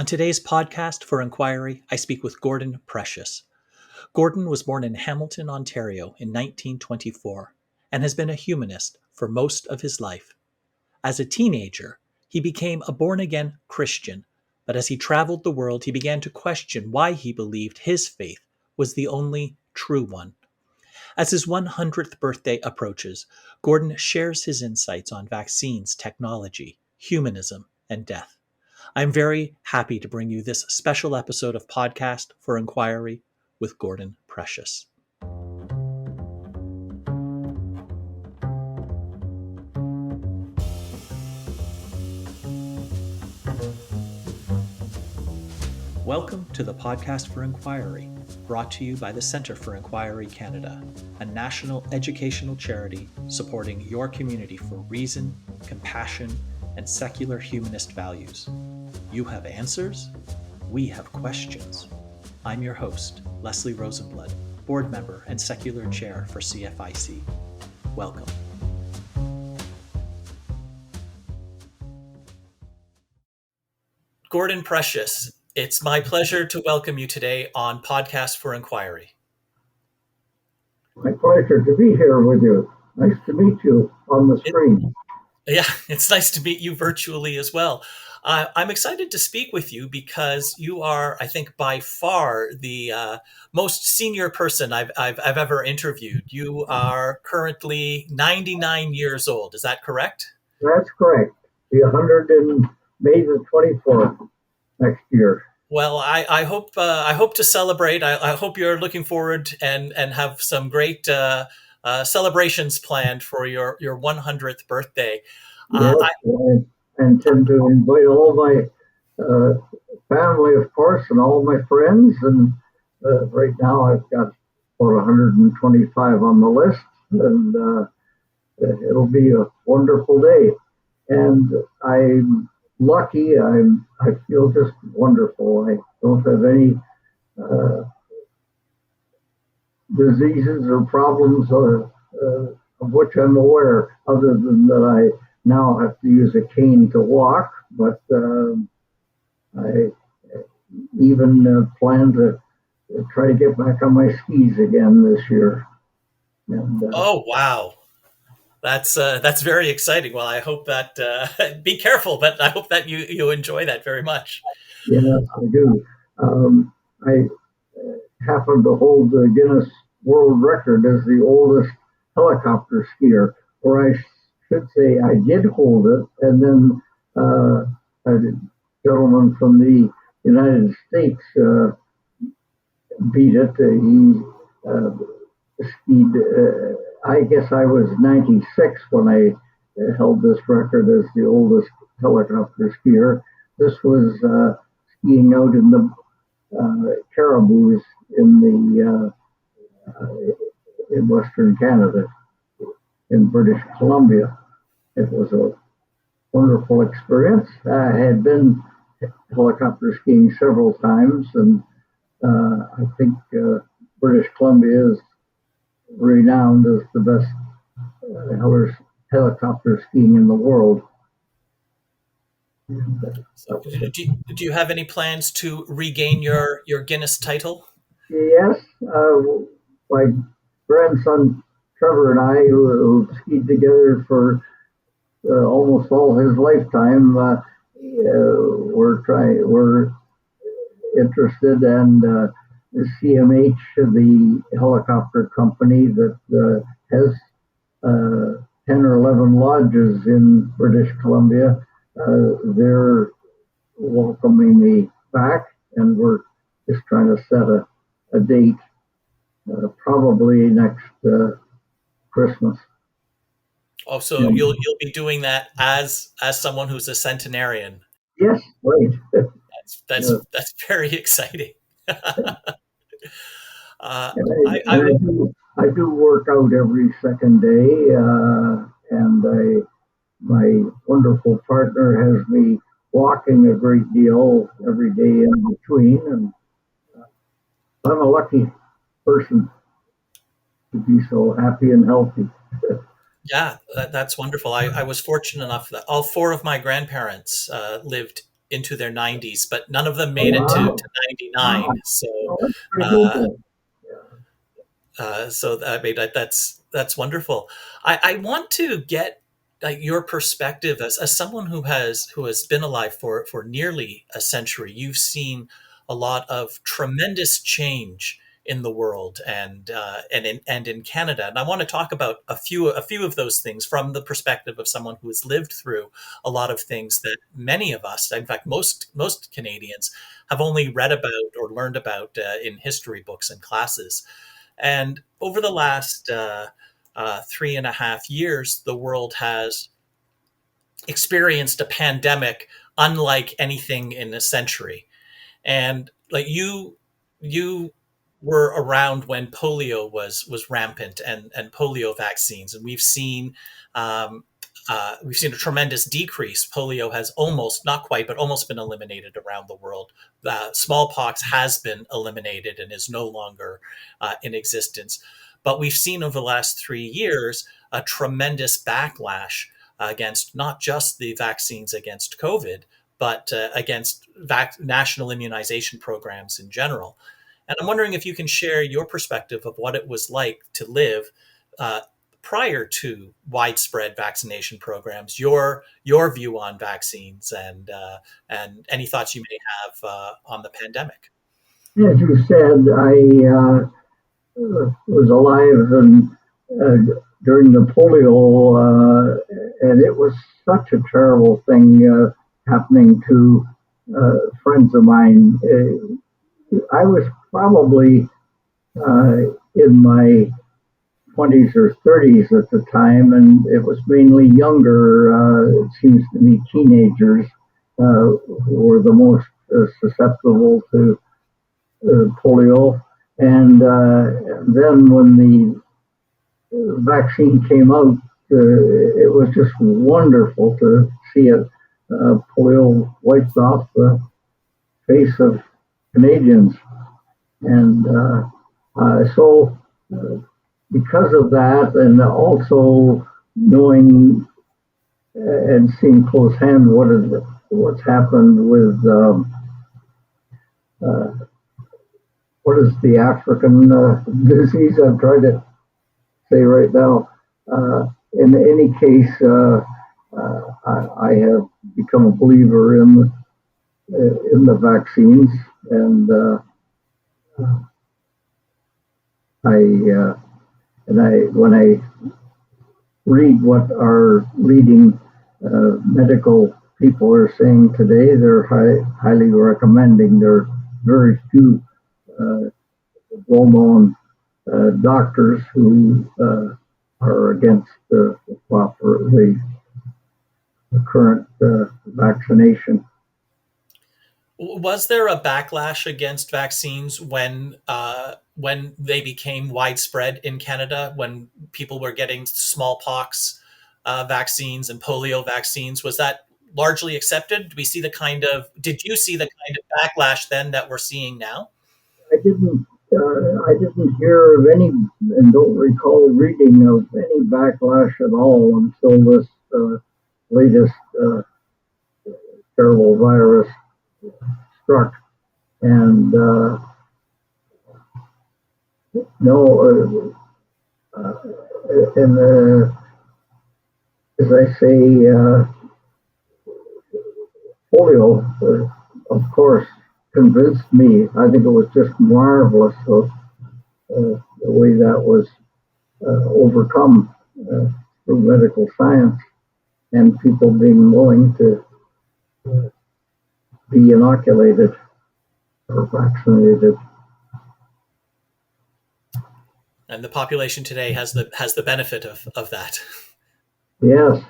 On today's podcast for Inquiry, I speak with Gordon Precious. Gordon was born in Hamilton, Ontario in 1924 and has been a humanist for most of his life. As a teenager, he became a born-again Christian, but as he traveled the world, he began to question why he believed his faith was the only true one. As his 100th birthday approaches, Gordon shares his insights on vaccines, technology, humanism, and death. I'm very happy to bring you this special episode of Podcast for Inquiry with Gordon Precious. Welcome to the Podcast for Inquiry, brought to you by the Centre for Inquiry Canada, a national educational charity supporting your community for reason, compassion, and secular humanist values. You have answers, we have questions. I'm your host, Leslie Rosenblood, board member and secular chair for CFIC. Welcome. Gordon Precious, it's my pleasure to welcome you today on Podcast for Inquiry. My pleasure to be here with you. Nice to meet you on the screen. Yeah, it's nice to meet you virtually as well. I'm excited to speak with you because you are, I think, by far the most senior person I've ever interviewed. You are currently 99 years old. Is that correct? That's correct. Be 100 in May the 24th next year. Well, I hope to celebrate. I hope you're looking forward and have some great celebrations planned for your 100th birthday. Yes, I intend to invite all my family, of course, and all my friends. And right now I've got about 125 on the list, and it'll be a wonderful day. And I'm lucky. I feel just wonderful. I don't have any diseases or problems of which I'm aware, other than that I now have to use a cane to walk. But I even plan to try to get back on my skis again this year. And, oh, wow. That's very exciting. Well, I hope that be careful, but I hope that you enjoy that very much. Yes, I do. I happen to hold the Guinness World Record as the oldest helicopter skier, or I should say I did hold it, and then a gentleman from the United States beat it. He skied. I guess I was 96 when I held this record as the oldest helicopter skier. This was skiing out in the Caribous in Western Canada, in British Columbia. It was a wonderful experience. I had been helicopter skiing several times, and I think British Columbia is renowned as the best helicopter skiing in the world. So, do you have any plans to regain your Guinness title? Yes, my grandson Trevor and I, who skied together for almost all his lifetime, we're interested, and CMH, the helicopter company that has 10 or 11 lodges in British Columbia, they're welcoming me back, and we're just trying to set a date, probably next Christmas. Oh, so you'll be doing that as someone who's a centenarian. Yes, right. That's very exciting. I do work out every second day, and my wonderful partner has me walking a great deal every day in between, and I'm a lucky person to be so happy and healthy. Yeah, that's wonderful. I was fortunate enough that all four of my grandparents lived into their 90s, but none of them Oh, made it to wow. 99. Wow. So, Oh, that's pretty good uh, then. I mean, that's wonderful. I want to get like your perspective as someone who has been alive for nearly a century. You've seen a lot of tremendous change in the world and in Canada, and I want to talk about a few of those things from the perspective of someone who has lived through a lot of things that many of us, in fact, most Canadians, have only read about or learned about in history books and classes. And over the last 3.5 years, the world has experienced a pandemic unlike anything in a century. And like you were around when polio was rampant and polio vaccines, and we've seen a tremendous decrease. Polio has almost, not quite, but almost been eliminated around the world. Smallpox has been eliminated and is no longer in existence. But we've seen over the last 3 years a tremendous backlash against not just the vaccines against COVID, but against national immunization programs in general. And I'm wondering if you can share your perspective of what it was like to live uh, prior to widespread vaccination programs, your view on vaccines, and any thoughts you may have on the pandemic. As you said, I was alive during the polio, and it was such a terrible thing happening to friends of mine. I was probably uh, in my 20s or 30s at the time, and it was mainly younger, it seems to me, teenagers who were the most susceptible to polio. And then when the vaccine came out, it was just wonderful to see it polio wiped off the face of Canadians. And so, because of that, and also knowing and seeing close hand what's happened with uh, what is the African disease I'm trying to say right now. In any case, I have become a believer in the vaccines, and I and I when I read what our leading medical people are saying today, they're highly recommending. There are very few uh, well-known doctors who are against the current vaccination. Was there a backlash against vaccines when they became widespread in Canada? When people were getting smallpox vaccines and polio vaccines, was that largely accepted? Did you see the kind of backlash then that we're seeing now? I didn't hear of any, and don't recall reading of any backlash at all until this latest terrible virus struck. And no, and as I say, polio, of course, convinced me. I think it was just marvelous of the way that was overcome through medical science and people being willing to be inoculated or vaccinated. And the population today has the benefit of that. Yes,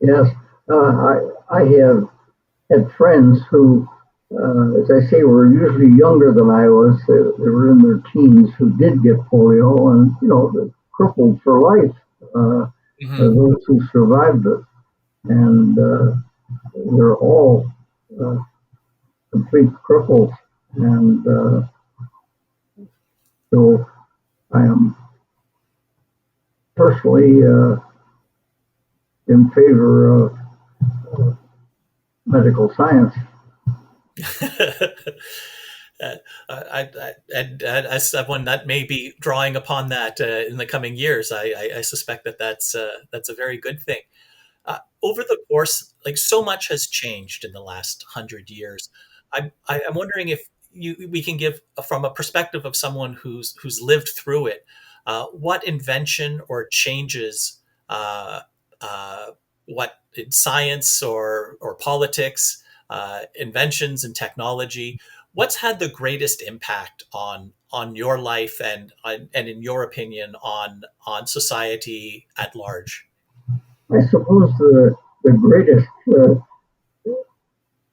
yes. I have had friends who, as I say, were usually younger than I was. They were in their teens who did get polio, and crippled for life. Hmm. Those who survived it, and they're all uh, complete cripples. And so I am personally in favor of medical science. And as someone that may be drawing upon that in the coming years, I suspect that that's a very good thing. Over the course, like so much has changed in the last 100 years. I'm wondering if we can give from a perspective of someone who's lived through it, what invention or changes, uh, uh, what in science or politics, inventions and technology, what's had the greatest impact on your life and in your opinion on society at large? I suppose the greatest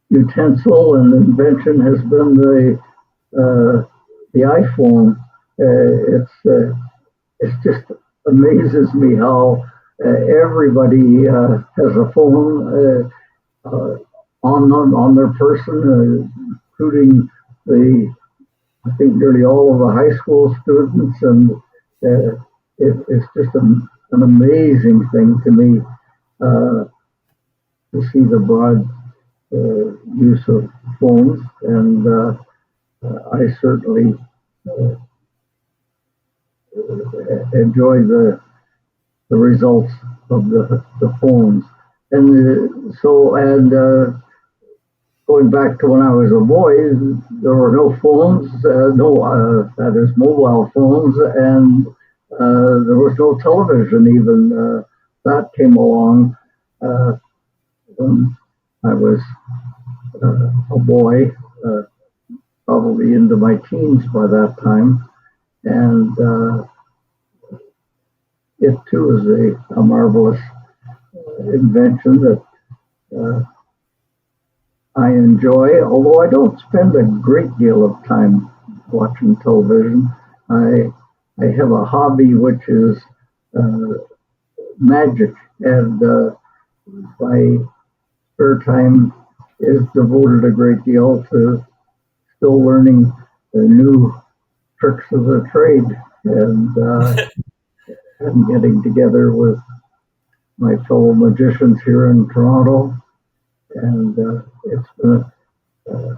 utensil and invention has been the iPhone. It just amazes me how everybody has a phone on their person, including the I think nearly all of the high school students, and it's just an amazing thing to me to see the broad use of phones, and I certainly enjoy the results of the phones. And going back to when I was a boy, there were no phones, that is mobile phones, and there was no television even. That came along when I was a boy, probably into my teens by that time, and it too is a marvelous invention that uh, I enjoy, although I don't spend a great deal of time watching television. I I have a hobby which is uh, magic, and my spare time is devoted a great deal to still learning the new tricks of the trade, and getting together with my fellow magicians here in Toronto. And it's been a,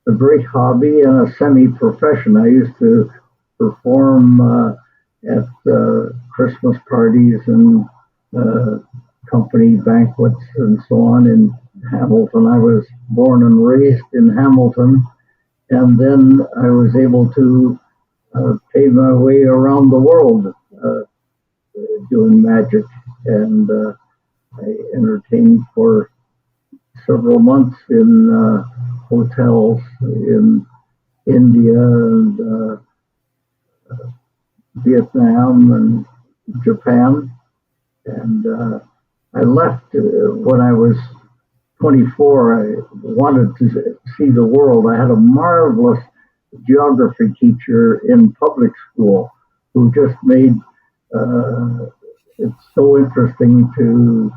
a great hobby and a semi-profession. I used to perform at Christmas parties and uh, company banquets and so on in Hamilton. I was born and raised in Hamilton, and then I was able to pay my way around the world doing magic, and I entertained for several months in hotels in India and Vietnam and Japan. And I left when I was 24. I wanted to see the world. I had a marvelous geography teacher in public school who just made uh, it so interesting to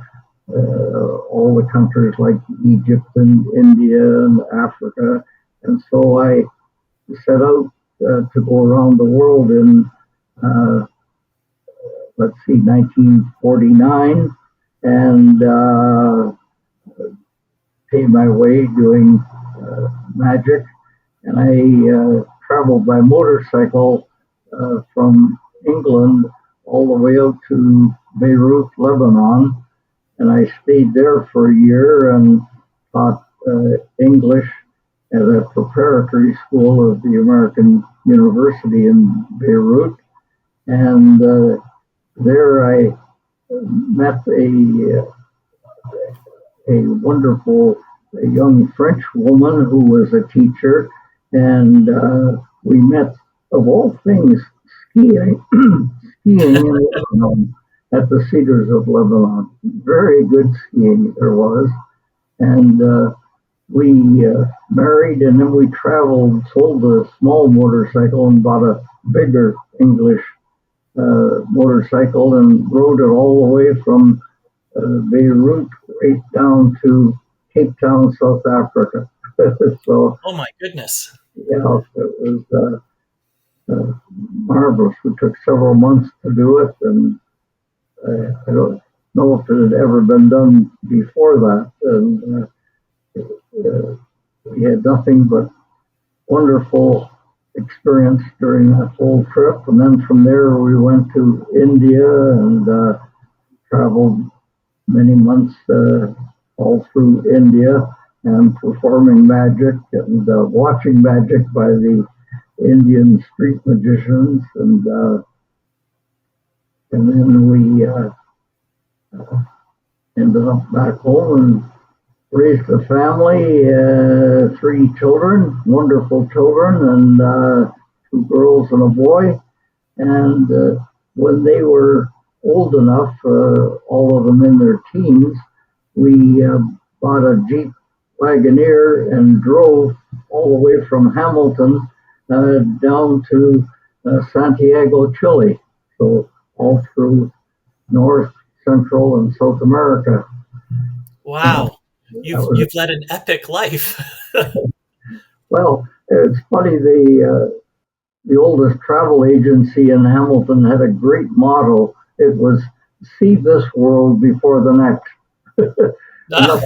all the countries like Egypt and India and Africa. And so I set out to go around the world in, uh, let's see, 1949, and pay my way doing magic. And I traveled by motorcycle from England all the way out to Beirut, Lebanon, and I stayed there for a year and taught English at a preparatory school of the American University in Beirut. And there I met a wonderful young French woman who was a teacher, and we met, of all things, skiing, skiing in Lebanon at the Cedars of Lebanon. Very good skiing there was, and we married, and then we traveled, sold a small motorcycle, and bought a bigger English motorcycle, and rode it all the way from Beirut right down to Cape Town, South Africa. So, Oh my goodness. yeah, it was marvelous. We took several months to do it, and I don't know if it had ever been done before that. And We had nothing but wonderful experience during that whole trip. And then from there, we went to India and traveled many months all through India and performing magic and watching magic by the Indian street magicians. And then we ended up back home and raised a family, three children, wonderful children, and two girls and a boy. And when they were old enough, all of them in their teens, we bought a Jeep Wagoneer and drove all the way from Hamilton down to Santiago, Chile. So all through North, Central, and South America. Wow. That You've was you've led an epic life. well. It's funny. The oldest travel agency in Hamilton had a great motto. It was "See this world before the next." I'm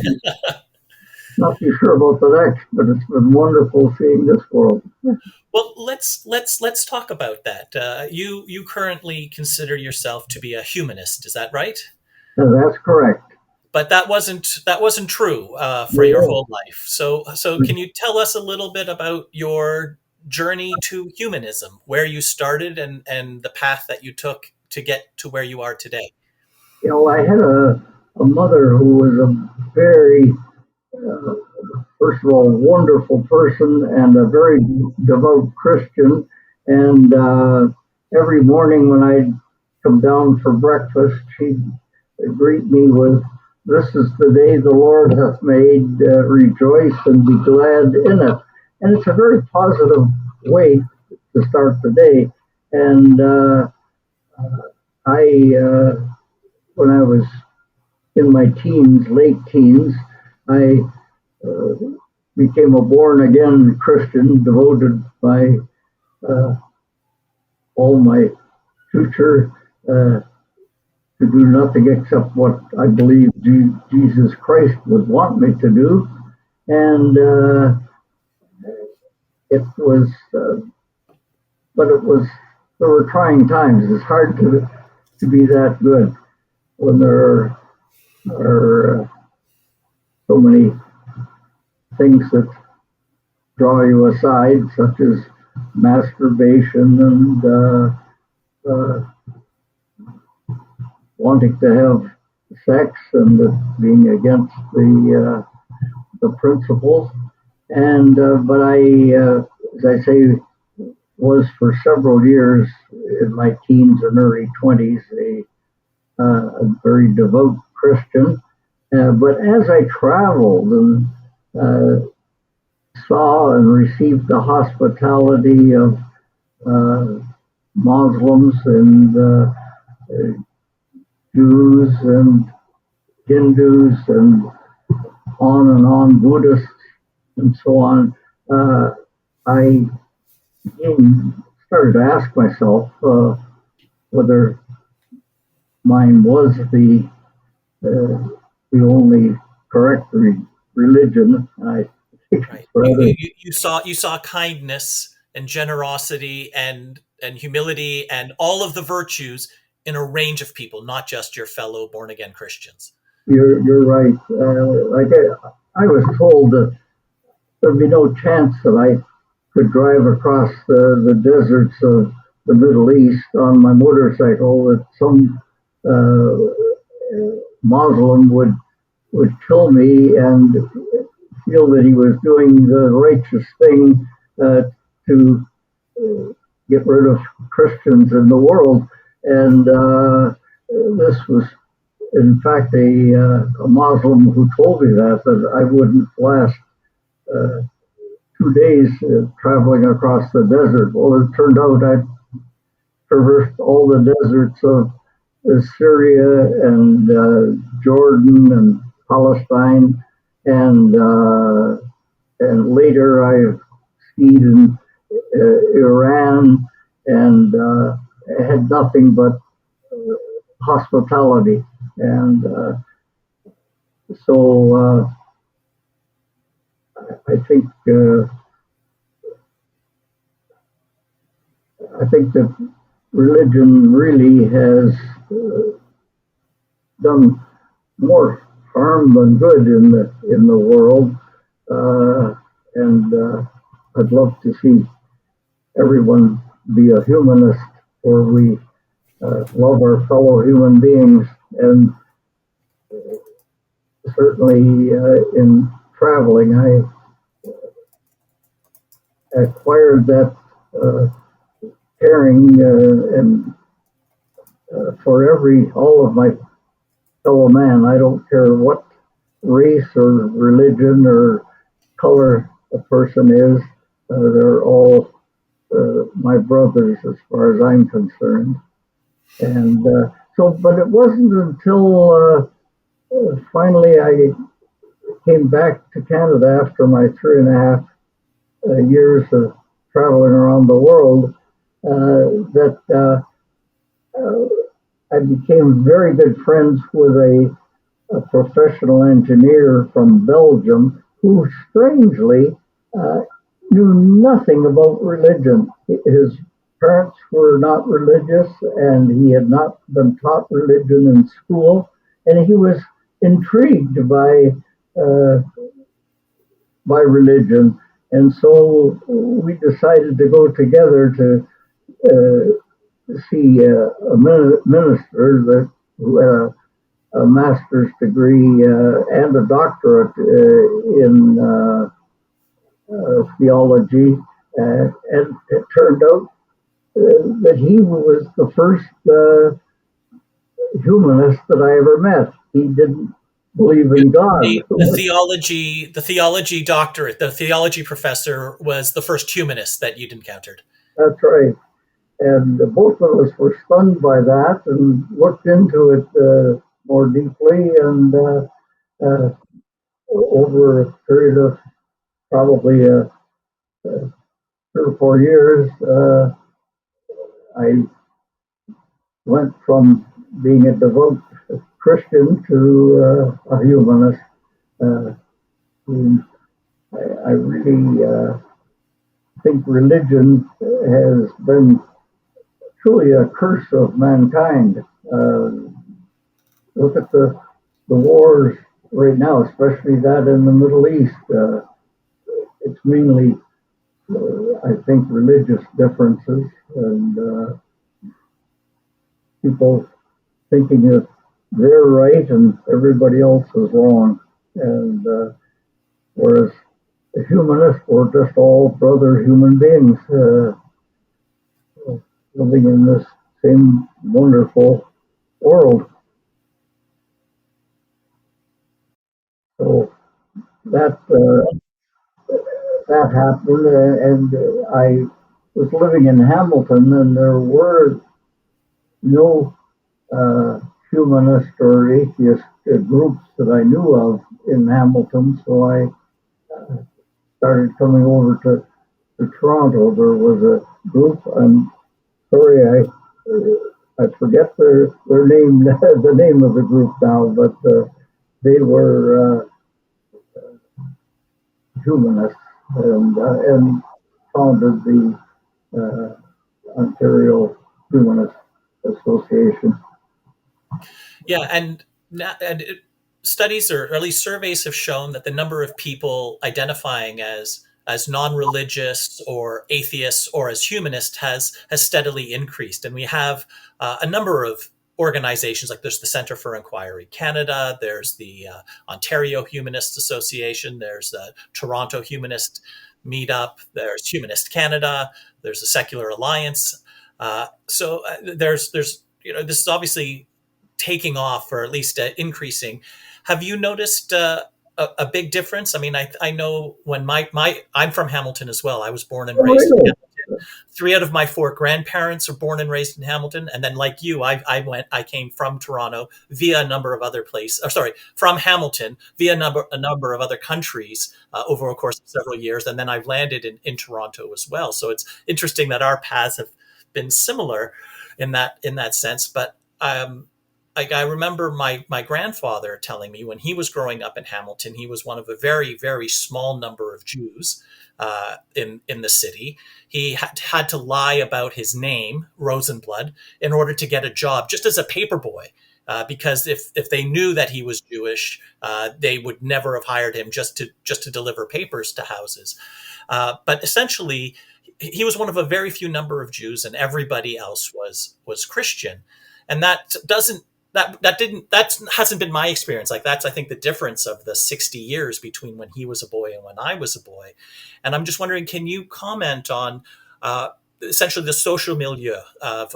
not too sure about the next, but it's been wonderful seeing this world. Well, let's talk about that. You currently consider yourself to be a humanist, is that right? That's correct. But that wasn't true for your No, whole life. So can you tell us a little bit about your journey to humanism, where you started, and the path that you took to get to where you are today? I had a mother who was a very, uh, first of all, wonderful person and a very devout Christian. And every morning when I'd come down for breakfast, she'd greet me with, "This is the day the Lord hath made, rejoice and be glad in it." And it's a very positive way to start the day. And when I was in my teens, late teens, I uh, became a born again Christian, devoted by uh, all my future to do nothing except what I believe Jesus Christ would want me to do. And it was, but it was, there were trying times. It's hard to be that good when there are so many things that draw you aside, such as masturbation and uh, wanting to have sex and being against the principles. And but as I say, was for several years in my teens and early 20s a very devout Christian. But as I traveled and saw and received the hospitality of uh, Muslims and Jews and Hindus and on, Buddhists and so on, I started to ask myself whether mine was uh, the only correct religion. I think it's Right. You, rather you you you saw kindness and generosity and humility and all of the virtues in a range of people, not just your fellow born again Christians. you're right. Like I was told that there'd be no chance that I could drive across the deserts of the Middle East on my motorcycle. That some Muslim would kill me and feel that he was doing the righteous thing uh, to get rid of Christians in the world. And this was, in fact, a Muslim who told me that I wouldn't last uh, 2 days traveling across the desert. Well, it turned out I traversed all the deserts of Syria and Jordan and Palestine, and later I skied in Iran and had nothing but hospitality. And so I think I think that religion really has done more harm than good in the world, uh, and I'd love to see everyone be a humanist, where we love our fellow human beings, and certainly in traveling, I acquired that uh, caring and for all of my fellow man. I don't care what race or religion or color a person is. They're all my brothers as far as I'm concerned. And but it wasn't until finally I came back to Canada after my 3.5 years of traveling around the world that I became very good friends with a professional engineer from Belgium who strangely uh, knew nothing about religion. His parents were not religious, and he had not been taught religion in school, and he was intrigued uh, by religion. And so we decided to go together to see a minister that who had a master's degree and a doctorate in theology. And it turned out that he was the first humanist that I ever met. He didn't believe in God. The theology doctorate, the theology professor was the first humanist that you'd encountered. That's right. And both of us were stunned by that and looked into it more deeply. And uh, over a period of probably 3 or 4 years, I went from being a devout Christian to a humanist. Uh, I really think religion has been truly a curse of mankind. Uh, Look at the wars right now, especially that in the Middle East. It's mainly, I think, religious differences and people thinking that they're right and everybody else is wrong. And whereas the humanists were just all brother human beings living in this same wonderful world. So that that happened, and I was living in Hamilton, and there were no uh, humanist or atheist groups that I knew of in Hamilton. So I started coming over to Toronto. There was a group. I'm sorry, I forget their name, the name of the group now, but they were humanists and founded the Ontario Humanist Association. Yeah, and studies or at least surveys have shown that the number of people identifying as non-religious or atheists or as humanist has steadily increased, and we have a number of organizations like there's the Center for Inquiry Canada, there's the Ontario Humanist Association, there's the Toronto Humanist Meetup, there's Humanist Canada, there's the Secular Alliance. So there's this is obviously taking off or at least increasing. Have you noticed a big difference? I mean, I know when I'm from Hamilton as well. I was born and Oh, raised in really? Hamilton. 3 out of my 4 grandparents are born and raised in Hamilton, and then like you, I came from Toronto via a number of other places. Or sorry, from Hamilton via a number of other countries over a course of several years, and then I've landed in Toronto as well. So it's interesting that our paths have been similar in that sense. But like I remember my grandfather telling me when he was growing up in Hamilton, he was one of a very very small number of Jews in the city. He had to lie about his name, Rosenblood, in order to get a job, just as a paper boy. Because if they knew that he was Jewish, they would never have hired him just to deliver papers to houses. But essentially, he was one of a very few number of Jews, and everybody else was Christian. And that doesn't that didn't that hasn't been my experience. Like that's I think the difference of the 60 years between when he was a boy and when I was a boy. And I'm just wondering, can you comment on essentially the social milieu of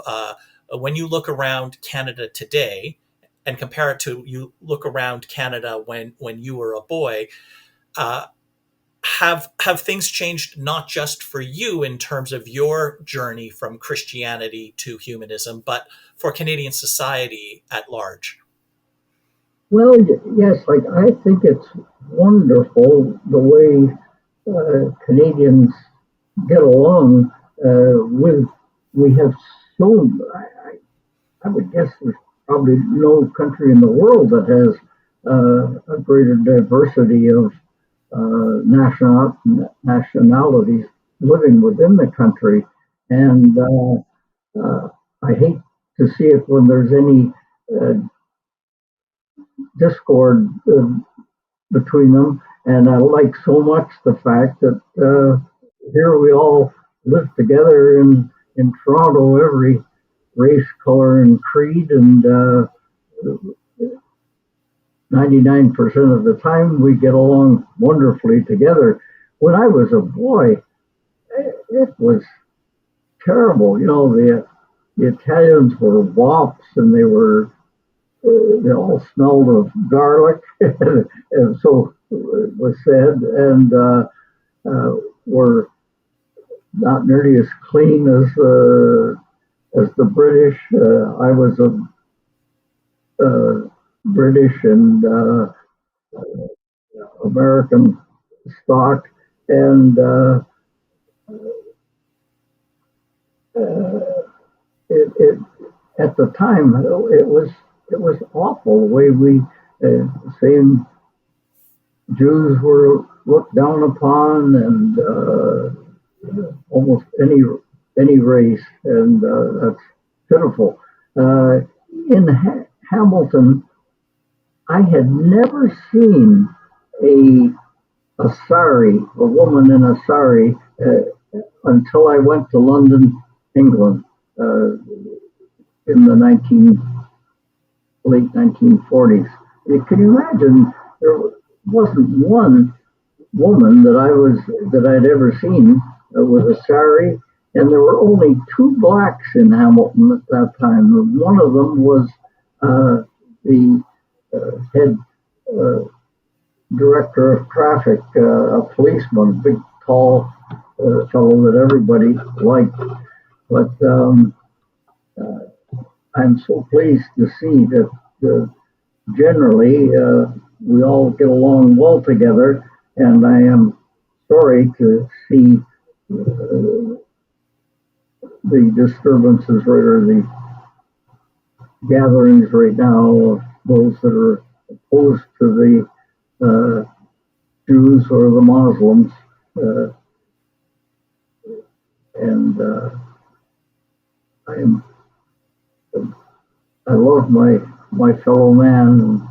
when you look around Canada today and compare it to you look around Canada when you were a boy? Uh, have things changed not just for you in terms of your journey from Christianity to humanism, but for Canadian society at large? Well, yes, like I think it's wonderful the way Canadians get along with. We have so. I would guess there's probably no country in the world that has a greater diversity of nationalities living within the country, and I hate to see it when there's any uh, discord between them. And I like so much the fact that here we all live together in Toronto, every race, color, and creed, and 99% of the time we get along wonderfully together. When I was a boy, it was terrible. You know, the Italians were wops, and they all smelled of garlic, and so it was said, and were not nearly as clean as the British. I was a British and American stock, and it at the time it was awful the way we same Jews were looked down upon, and almost any race, and that's pitiful. Uh, in Hamilton, I had never seen a sari, a woman in a sari, until I went to London, England, in the late 1940s. Can you imagine? There wasn't one woman that I'd ever seen with a sari, and there were only two blacks in Hamilton at that time. One of them was the head uh, director of traffic, a policeman, a big, tall fellow that everybody liked. But I'm so pleased to see that generally we all get along well together, and I am sorry to see the disturbances or the gatherings right now of those that are opposed to the Jews or the Muslims, uh, and I am I love my fellow man,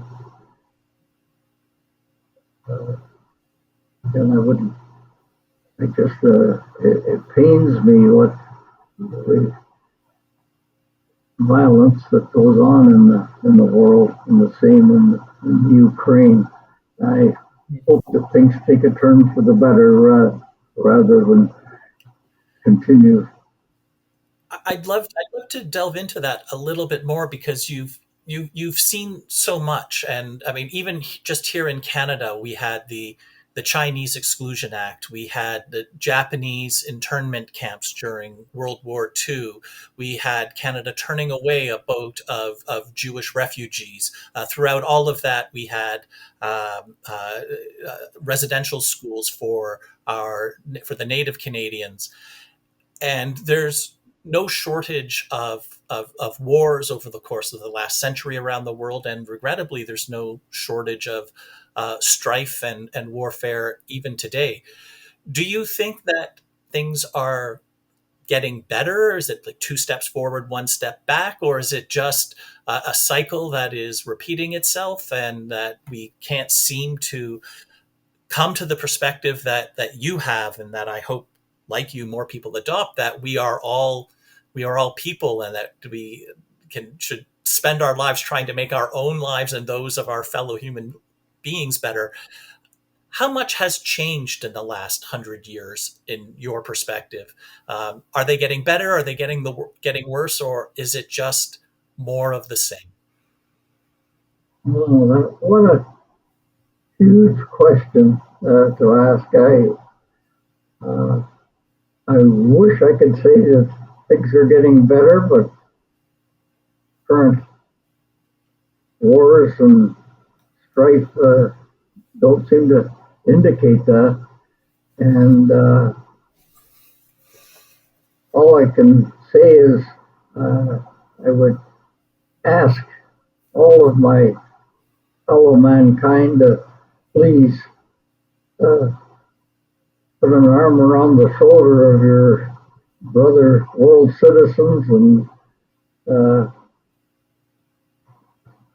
and I wouldn't. I just it pains me what the violence that goes on in the world, and the same in Ukraine. I hope that things take a turn for the better rather than continue. I'd love to delve into that a little bit more because you've seen so much, and I mean, even just here in Canada, we had the Chinese Exclusion Act, we had the Japanese internment camps during World War II, we had Canada turning away a boat of Jewish refugees. Throughout all of that, we had residential schools for the Native Canadians, and there's no shortage of wars over the course of the last century around the world, and regrettably, there's no shortage of strife and warfare even today. Do you think that things are getting better? Is it like two steps forward, one step back, or is it just a cycle that is repeating itself and that we can't seem to come to the perspective that you have, and that I hope, like you, more people adopt, that we are all people, and that we can should spend our lives trying to make our own lives and those of our fellow human beings better. How much has changed in the last 100 years in your perspective? Are they getting better? Are they getting worse, or is it just more of the same? Oh, what a huge question to ask. Uh, I wish I could say that things are getting better, but current wars and strife don't seem to indicate that. And all I can say is I would ask all of my fellow mankind to please uh, put an arm around the shoulder of your brother world citizens and uh,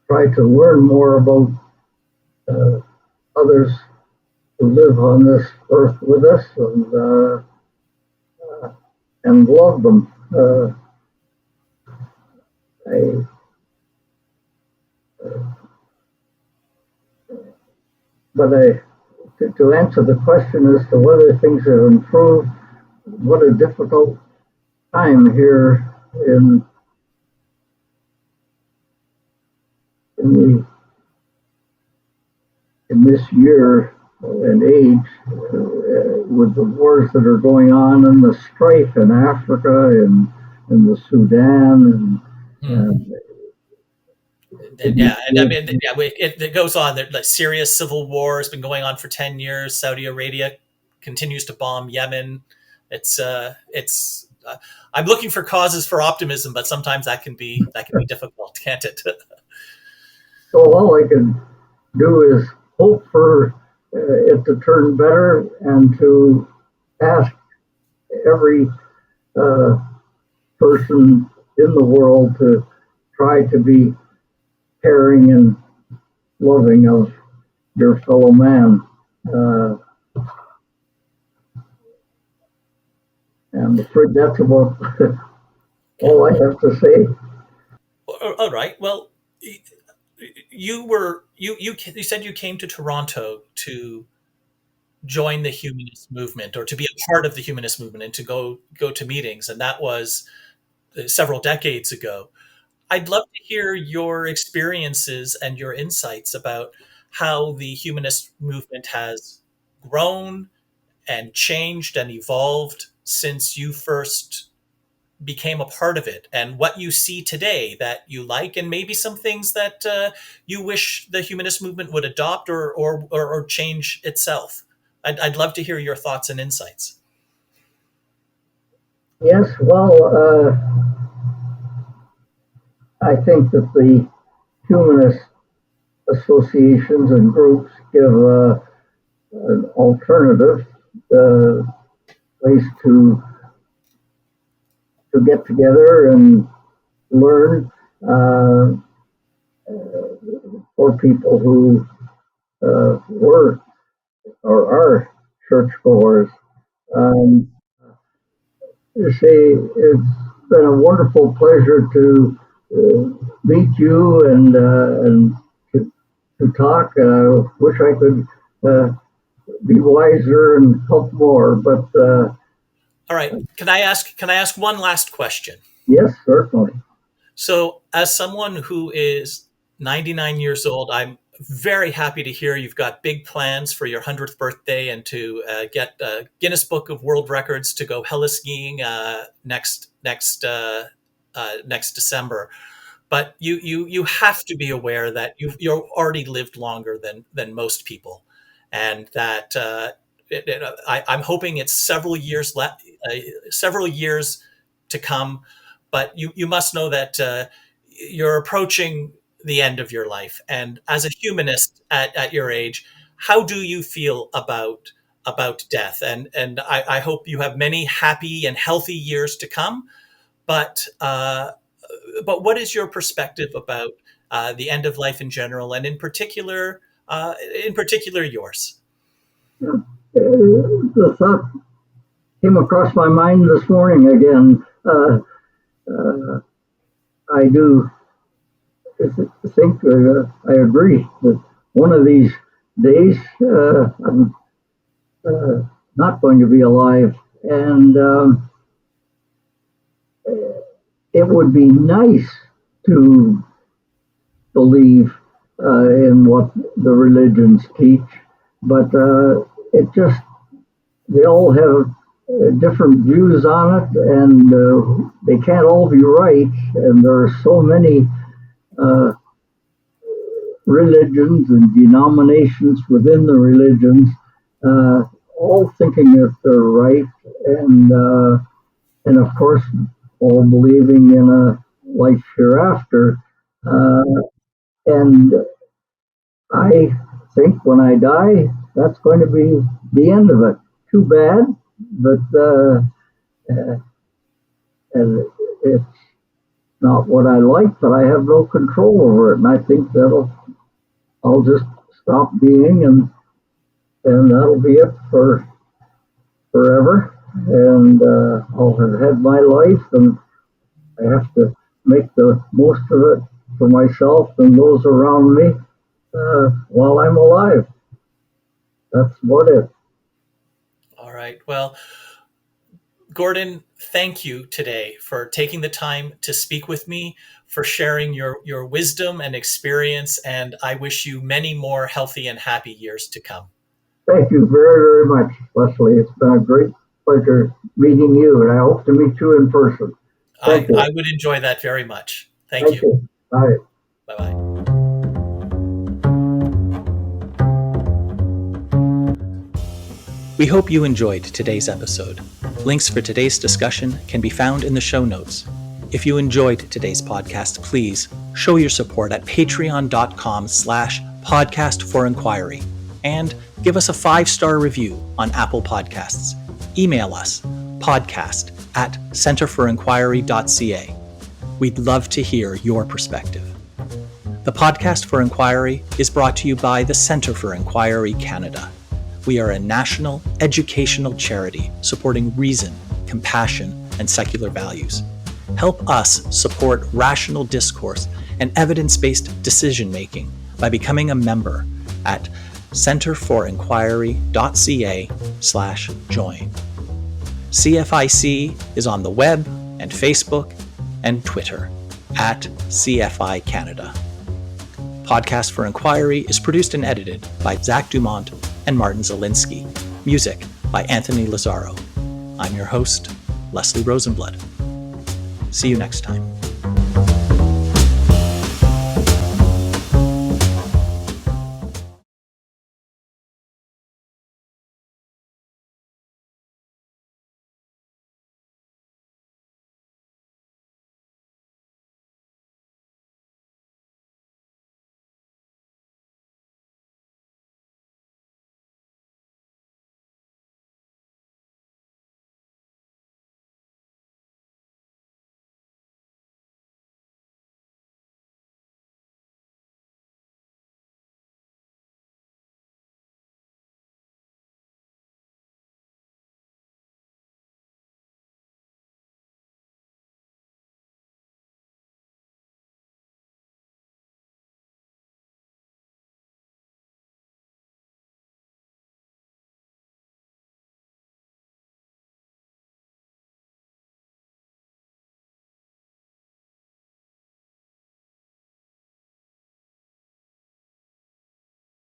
try to learn more about uh, others who live on this earth with us and love them. I, to answer the question as to whether things have improved, what a difficult time here in the in this year and age with the wars that are going on and the strife in Africa and in the Sudan Hmm. and Yeah, and I mean, yeah, it goes on. The Syria's civil war has been going on for 10 years. Saudi Arabia continues to bomb Yemen. It's. I'm looking for causes for optimism, but sometimes that can be difficult, can't it? so all I can do is hope for it to turn better and to ask every uh, person in the world to try to be caring and loving of your fellow man. Uh, and I'm afraid that's about Okay. all I have to say. All right. Well, you said you came to Toronto to join the humanist movement, or to be a part of the humanist movement, and to go to meetings, and that was several decades ago. I'd love to hear your experiences and your insights about how the humanist movement has grown and changed and evolved since you first became a part of it, and what you see today that you like, and maybe some things that you wish the humanist movement would adopt, or change itself. I'd love to hear your thoughts and insights. Yes, well, I think that the humanist associations and groups give an alternative uh, place to get together and learn uh, for people who were or are churchgoers. Um, you see, it's been a wonderful pleasure to meet you and to talk. Wish I could uh, be wiser and help more, but All right, can I ask one last question? yes, certainly. So, as someone who is 99 years old, I'm very happy to hear you've got big plans for your 100th birthday, and to get Guinness Book of World Records to go heliskiing next December. But you have to be aware that you've already lived longer than most people, and that I'm hoping it's several years to come, but you must know that you're approaching the end of your life. And as a humanist at your age, how do you feel about death? And I hope you have many happy and healthy years to come. But what is your perspective about the end of life in general, and in particular yours? The thought came across my mind this morning again. I do think, I agree that one of these days I'm not going to be alive, and it would be nice to believe in what the religions teach, but it just, they all have different views on it, and they can't all be right. And there are so many uh, religions and denominations within the religions, uh, all thinking that they're right, and of course, all believing in a life hereafter. Uh, and I think when I die, that's going to be the end of it. Too bad, but it's not what I like, but I have no control over it. And I think I'll just stop being, and that'll be it for forever. And I'll have had my life, and I have to make the most of it for myself and those around me while I'm alive. That's what it. All right. Well, Gordon, thank you today for taking the time to speak with me, for sharing your wisdom and experience, and I wish you many more healthy and happy years to come. Thank you very, very much, Leslie. It's been a great pleasure meeting you, and I hope to meet you in person. Thank I you. would enjoy that very much. Thank Thank you. you. Bye. Bye bye. We hope you enjoyed today's episode. Links for today's discussion can be found in the show notes. If you enjoyed today's podcast, please show your support at patreon.com/podcastforinquiry and give us a 5-star review on Apple Podcasts. Email us podcast@centerforinquiry.ca. We'd love to hear your perspective. The Podcast for Inquiry is brought to you by the Centre for Inquiry Canada. We are a national educational charity supporting reason, compassion, and secular values. Help us support rational discourse and evidence-based decision-making by becoming a member at centerforinquiry.ca/join. CFIC is on the web and Facebook and Twitter at CFI Canada. Podcast for Inquiry is produced and edited by Zach Dumont and Martin Zielinski. Music by Anthony Lazaro. I'm your host, Leslie Rosenblood. See you next time.